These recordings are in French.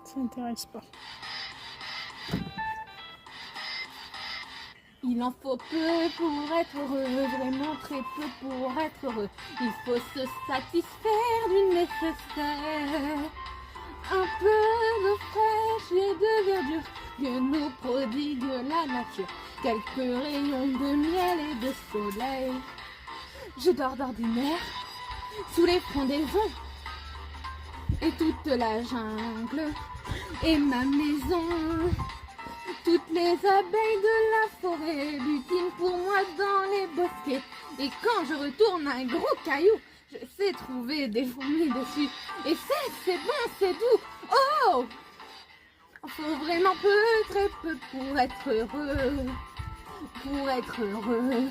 Ça m'intéresse pas. Il en faut peu pour être heureux, vraiment très peu pour être heureux. Il faut se satisfaire du nécessaire. Un peu de fraîche et de verdure que nous prodigue la nature. Quelques rayons de miel et de soleil. Je dors d'ordinaire sous les frondaisons et toute la jungle et ma maison. Toutes les abeilles de la forêt butinent pour moi dans les bosquets. Et quand je retourne un gros caillou, je sais trouver des fourmis dessus. Et c'est bon, c'est doux. Oh! Il faut vraiment peu, très peu pour être heureux. Pour être heureux.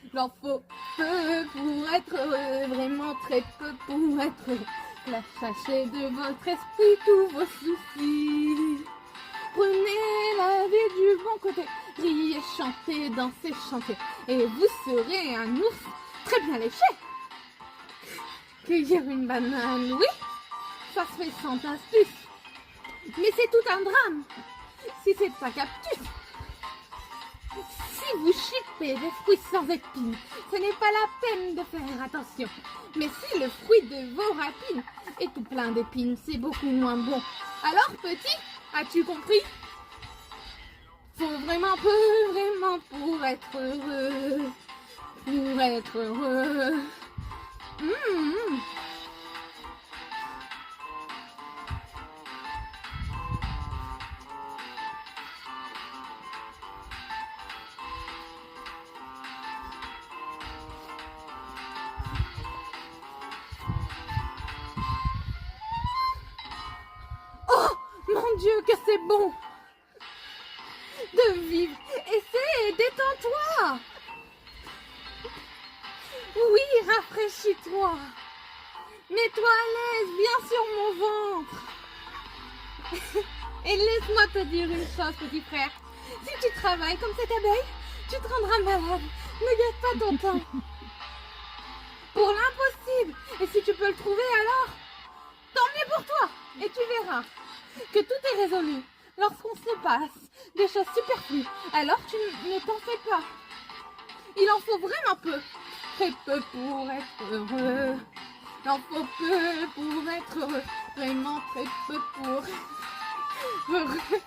Il en faut peu pour être heureux, vraiment très peu pour être heureux. La sachez de votre esprit tous vos soucis. Prenez la vie du bon côté, riez, chantez, dansez, chantez, et vous serez un ours très bien léché. Cueillir une banane, oui, ça se fait sans astuce, mais c'est tout un drame si c'est un cactus. Si vous chipez des fruits sans épines, ce n'est pas la peine de faire attention. Mais si le fruit de vos rapines est tout plein d'épines, c'est beaucoup moins bon. Alors petit, as-tu compris? Faut vraiment peu, vraiment pour être heureux. Pour être heureux. Oh, mon Dieu, que c'est bon de vivre. Essaie, détends-toi. Oui, rafraîchis-toi. Mets-toi à l'aise, viens sur mon ventre. Et laisse-moi te dire une chose, petit frère. Si tu travailles comme cette abeille, tu te rendras malade. Ne gâte pas ton temps. Pour l'impossible. Et si tu peux le trouver alors, tant mieux pour toi. Et tu verras que tout est résolu. Lorsqu'on se passe des choses superflues, alors tu ne t'en fais pas. Il en faut vraiment peu. Très peu pour être heureux. Il en faut peu pour être heureux. Vraiment très peu pour être heureux.